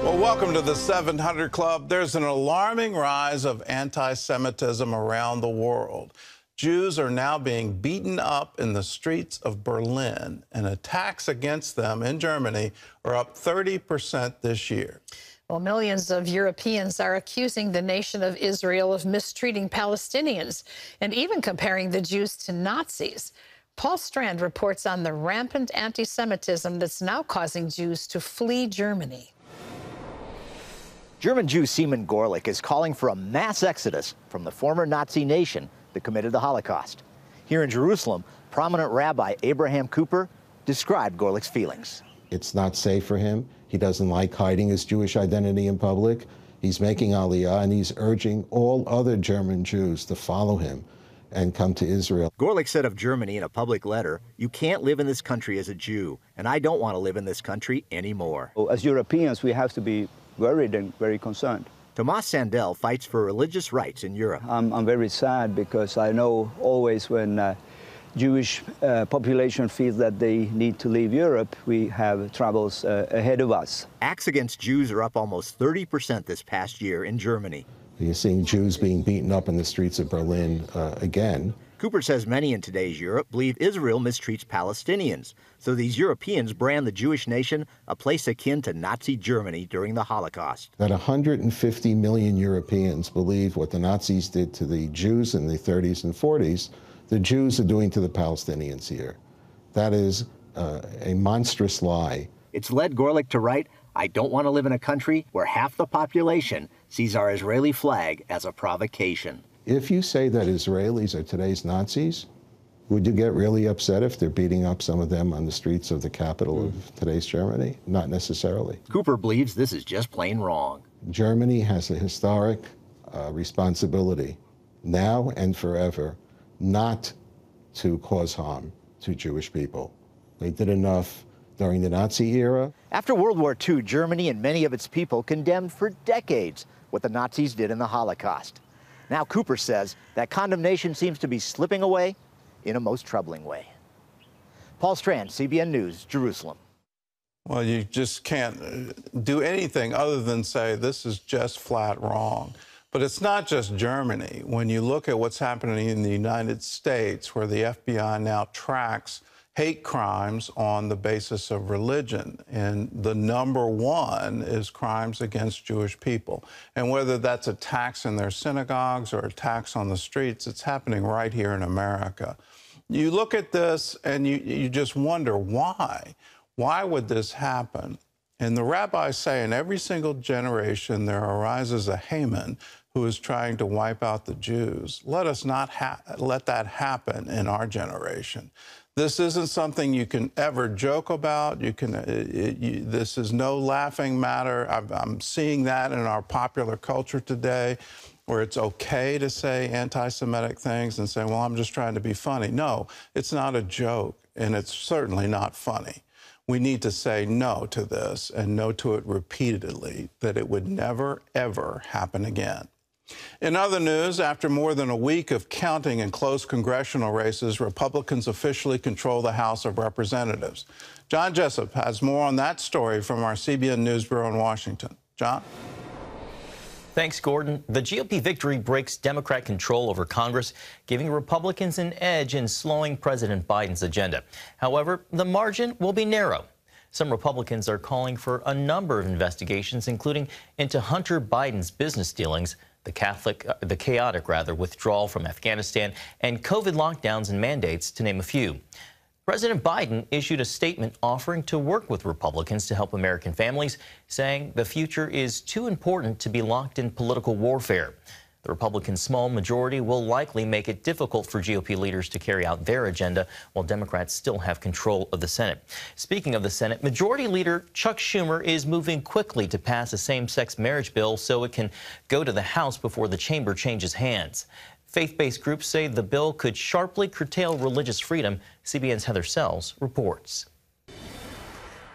Well, welcome to the 700 Club. There's an alarming rise of anti-Semitism around the world. Jews are now being beaten up in the streets of Berlin, and attacks against them in Germany are up 30% this year. Well, millions of Europeans are accusing the nation of Israel of mistreating Palestinians and even comparing the Jews to Nazis. Paul Strand reports on the rampant anti-Semitism that's now causing Jews to flee Germany. German Jew Simon Gorlick is calling for a mass exodus from the former Nazi nation that committed the Holocaust. Here in Jerusalem, prominent Rabbi Abraham Cooper described Gorlick's feelings. It's not safe for him. He doesn't like hiding his Jewish identity in public. He's making Aliyah, and he's urging all other German Jews to follow him and come to Israel. Gorlick said of Germany in a public letter, "You can't live in this country as a Jew, and I don't want to live in this country anymore." As Europeans, we have to be worried and very concerned. Tomas Sandel fights for religious rights in Europe. I'm very sad because I know always when Jewish population feels that they need to leave Europe, we have troubles ahead of us. Acts against Jews are up almost 30% this past year in Germany. You're seeing Jews being beaten up in the streets of Berlin again. Cooper says many in today's Europe believe Israel mistreats Palestinians, so these Europeans brand the Jewish nation a place akin to Nazi Germany during the Holocaust. That 150 million Europeans believe what the Nazis did to the Jews in the 30s and 40s, the Jews are doing to the Palestinians here. That is a monstrous lie. It's led Gorlick to write, "I don't want to live in a country where half the population sees our Israeli flag as a provocation." If you say that Israelis are today's Nazis, would you get really upset if they're beating up some of them on the streets of the capital of today's Germany? Not necessarily. Cooper believes this is just plain wrong. Germany has a historic responsibility, now and forever, not to cause harm to Jewish people. They did enough during the Nazi era. After World War II, Germany and many of its people condemned for decades what the Nazis did in the Holocaust. Now Cooper says that condemnation seems to be slipping away in a most troubling way. Paul Strand, CBN News, Jerusalem. Well, you just can't do anything other than say this is just flat wrong. But it's not just Germany. When you look at what's happening in the United States, where the FBI now tracks hate crimes on the basis of religion, and the number one is crimes against Jewish people. And whether that's attacks in their synagogues or attacks on the streets, it's happening right here in America. You look at this and you just wonder why. Why would this happen? And the rabbis say in every single generation there arises a Haman who is trying to wipe out the Jews. Let us not let that happen in our generation. This isn't something you can ever joke about. This is no laughing matter. I'm seeing that in our popular culture today, where it's okay to say anti-Semitic things and say, well, I'm just trying to be funny. No, it's not a joke, and it's certainly not funny. We need to say no to this and no to it repeatedly, that it would never, ever happen again. In other news, after more than a week of counting in close congressional races, Republicans officially control the House of Representatives. John Jessup has more on that story from our CBN News Bureau in Washington. John? Thanks, Gordon. The GOP victory breaks Democrat control over Congress, giving Republicans an edge in slowing President Biden's agenda. However, the margin will be narrow. Some Republicans are calling for a number of investigations, including into Hunter Biden's business dealings, the chaotic withdrawal from Afghanistan, and COVID lockdowns and mandates, to name a few. President Biden issued a statement offering to work with Republicans to help American families, saying the future is too important to be locked in political warfare. The Republican small majority will likely make it difficult for GOP leaders to carry out their agenda, while Democrats still have control of the Senate. Speaking of the Senate, Majority Leader Chuck Schumer is moving quickly to pass a same-sex marriage bill so it can go to the House before the chamber changes hands. Faith-based groups say the bill could sharply curtail religious freedom. CBN's Heather Sells reports.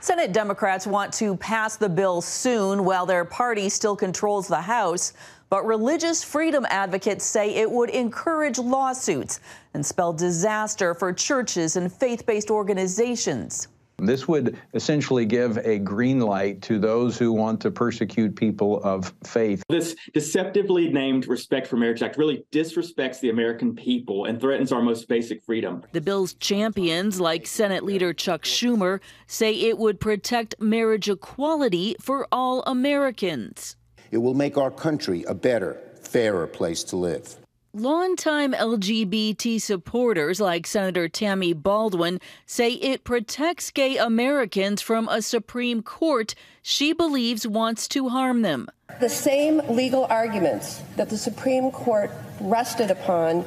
Senate Democrats want to pass the bill soon while their party still controls the House. But religious freedom advocates say it would encourage lawsuits and spell disaster for churches and faith-based organizations. This would essentially give a green light to those who want to persecute people of faith. This deceptively named Respect for Marriage Act really disrespects the American people and threatens our most basic freedom. The bill's champions, like Senate Leader Chuck Schumer, say it would protect marriage equality for all Americans. It will make our country a better, fairer place to live. Longtime LGBT supporters like Senator Tammy Baldwin say it protects gay Americans from a Supreme Court she believes wants to harm them. The same legal arguments that the Supreme Court rested upon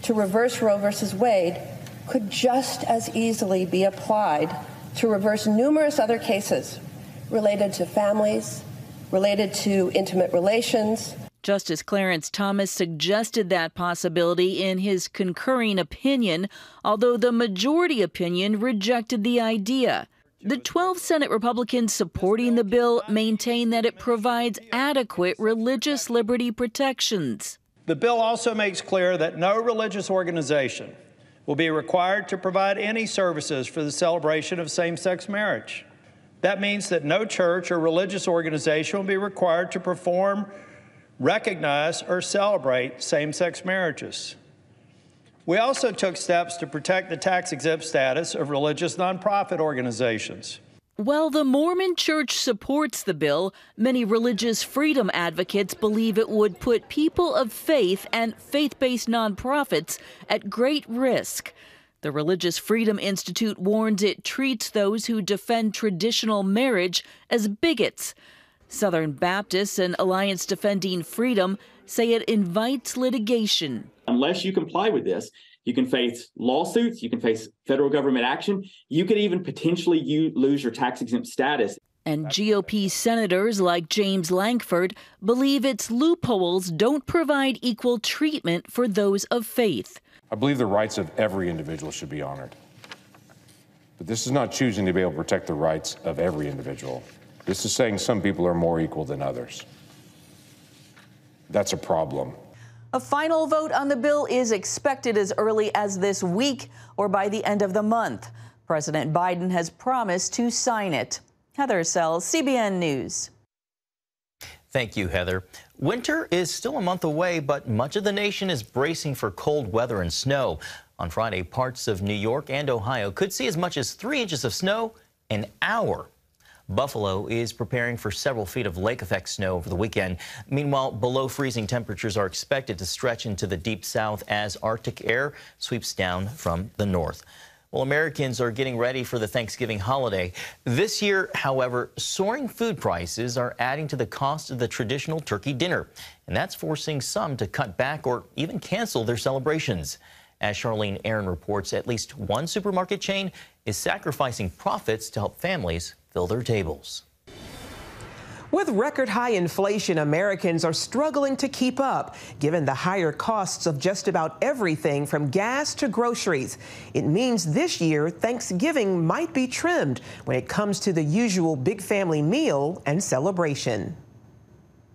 to reverse Roe v. Wade could just as easily be applied to reverse numerous other cases related to families, related to intimate relations. Justice Clarence Thomas suggested that possibility in his concurring opinion, although the majority opinion rejected the idea. The 12 Senate Republicans supporting the bill maintain that it provides adequate religious liberty protections. The bill also makes clear that no religious organization will be required to provide any services for the celebration of same-sex marriage. That means that no church or religious organization will be required to perform, recognize, or celebrate same-sex marriages. We also took steps to protect the tax-exempt status of religious nonprofit organizations. While the Mormon Church supports the bill, many religious freedom advocates believe it would put people of faith and faith-based nonprofits at great risk. The Religious Freedom Institute warns it treats those who defend traditional marriage as bigots. Southern Baptists and Alliance Defending Freedom say it invites litigation. Unless you comply with this, you can face lawsuits, you can face federal government action, you could even potentially lose your tax-exempt status. And GOP senators like James Lankford believe its loopholes don't provide equal treatment for those of faith. I believe the rights of every individual should be honored. But this is not choosing to be able to protect the rights of every individual. This is saying some people are more equal than others. That's a problem. A final vote on the bill is expected as early as this week or by the end of the month. President Biden has promised to sign it. Heather Sells, CBN News. Thank you, Heather. Winter is still a month away, but much of the nation is bracing for cold weather and snow. On Friday, parts of New York and Ohio could see as much as 3 inches of snow an hour. Buffalo is preparing for several feet of lake-effect snow over the weekend. Meanwhile, below freezing temperatures are expected to stretch into the deep south as Arctic air sweeps down from the north. Well, Americans are getting ready for the Thanksgiving holiday. This year, however, soaring food prices are adding to the cost of the traditional turkey dinner, and that's forcing some to cut back or even cancel their celebrations. As Charlene Aaron reports, at least one supermarket chain is sacrificing profits to help families fill their tables. With record high inflation, Americans are struggling to keep up, given the higher costs of just about everything from gas to groceries. It means this year, Thanksgiving might be trimmed when it comes to the usual big family meal and celebration.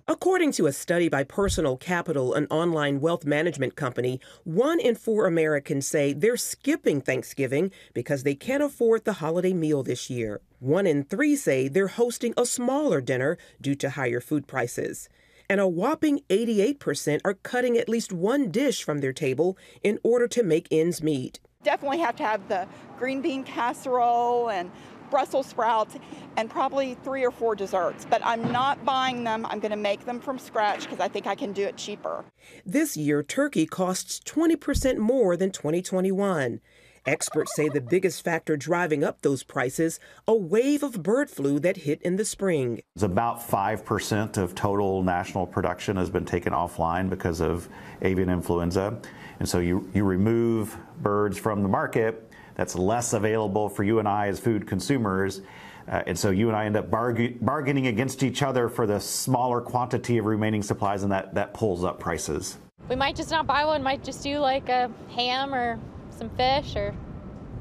According to a study by Personal Capital, an online wealth management company, 1 in 4 Americans say they're skipping Thanksgiving because they can't afford the holiday meal this year. 1 in 3 say they're hosting a smaller dinner due to higher food prices. And a whopping 88% are cutting at least one dish from their table in order to make ends meet. Definitely have to have the green bean casserole and Brussels sprouts and probably 3 or 4 desserts, but I'm not buying them. I'm going to make them from scratch because I think I can do it cheaper. This year, turkey costs 20% more than 2021. Experts say the biggest factor driving up those prices, a wave of bird flu that hit in the spring. It's about 5% of total national production has been taken offline because of avian influenza. And so you remove birds from the market, that's less available for you and I as food consumers. And so you and I end up bargaining against each other for the smaller quantity of remaining supplies, and that pulls up prices. We might just not buy one, might just do like a ham or some fish or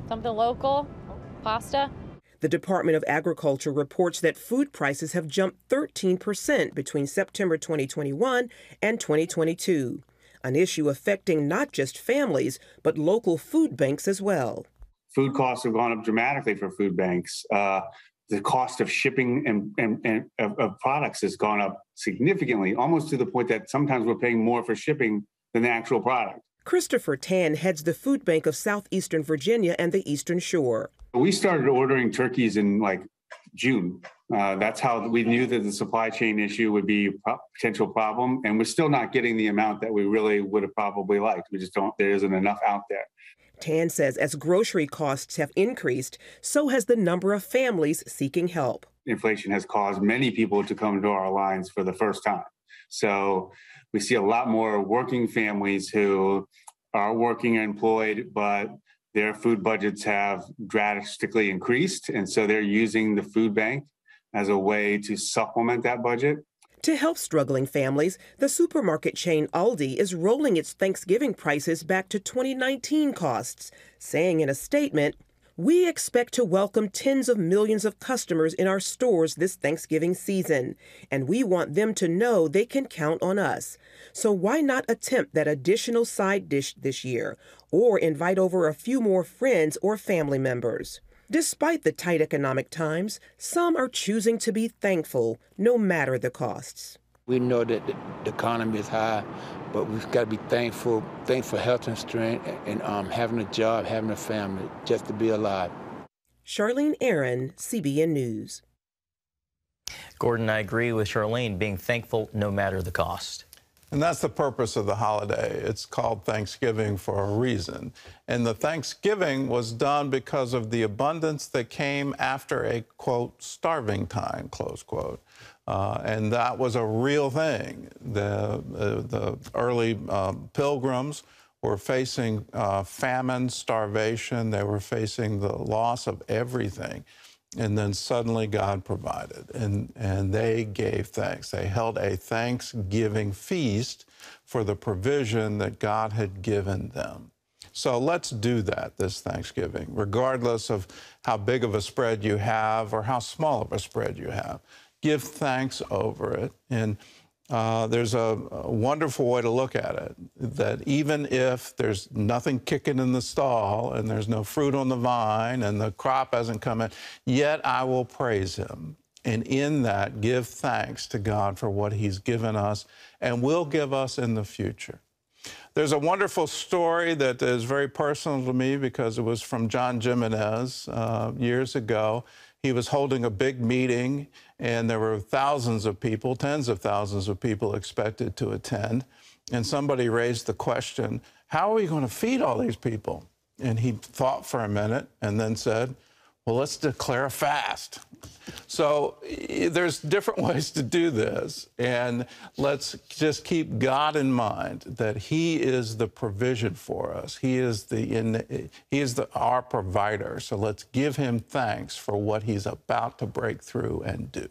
something local, pasta. The Department of Agriculture reports that food prices have jumped 13% between September 2021 and 2022, an issue affecting not just families, but local food banks as well. Food costs have gone up dramatically for food banks. The cost of shipping and of products has gone up significantly, almost to the point that sometimes we're paying more for shipping than the actual product. Christopher Tan heads the food bank of southeastern Virginia and the Eastern Shore. We started ordering turkeys in like June. That's how we knew that the supply chain issue would be a potential problem. And we're still not getting the amount that we really would have probably liked. We just don't, there isn't enough out there. Tan says as grocery costs have increased, so has the number of families seeking help. Inflation has caused many people to come to our lines for the first time. So we see a lot more working families who are working and employed, but their food budgets have drastically increased. And so they're using the food bank as a way to supplement that budget. To help struggling families, the supermarket chain Aldi is rolling its Thanksgiving prices back to 2019 costs, saying in a statement, "We expect to welcome tens of millions of customers in our stores this Thanksgiving season, and we want them to know they can count on us. So why not attempt that additional side dish this year, or invite over a few more friends or family members?" Despite the tight economic times, some are choosing to be thankful, no matter the costs. We know that the economy is high, but we've got to be thankful for health and strength and having a job, having a family, just to be alive. Charlene Aaron, CBN News. Gordon, I agree with Charlene, being thankful no matter the cost. And that's the purpose of the holiday. It's called Thanksgiving for a reason. And the Thanksgiving was done because of the abundance that came after a, quote, starving time, close quote. And that was a real thing. The early pilgrims were facing famine, starvation. They were facing the loss of everything. And then suddenly God provided, and they gave thanks. They held a Thanksgiving feast for the provision that God had given them. So let's do that this Thanksgiving, regardless of how big of a spread you have or how small of a spread you have. Give thanks over it. And there's a wonderful way to look at it, that even if there's nothing kicking in the stall and there's no fruit on the vine and the crop hasn't come in, yet I will praise him. And in that, give thanks to God for what he's given us and will give us in the future. There's a wonderful story that is very personal to me because it was from John Jimenez years ago. He was holding a big meeting, and there were thousands of people, tens of thousands of people expected to attend. And somebody raised the question, how are we going to feed all these people? And he thought for a minute and then said, well, let's declare a fast. So there's different ways to do this. And let's just keep God in mind that he is the provision for us. He is our provider. So let's give him thanks for what he's about to break through and do.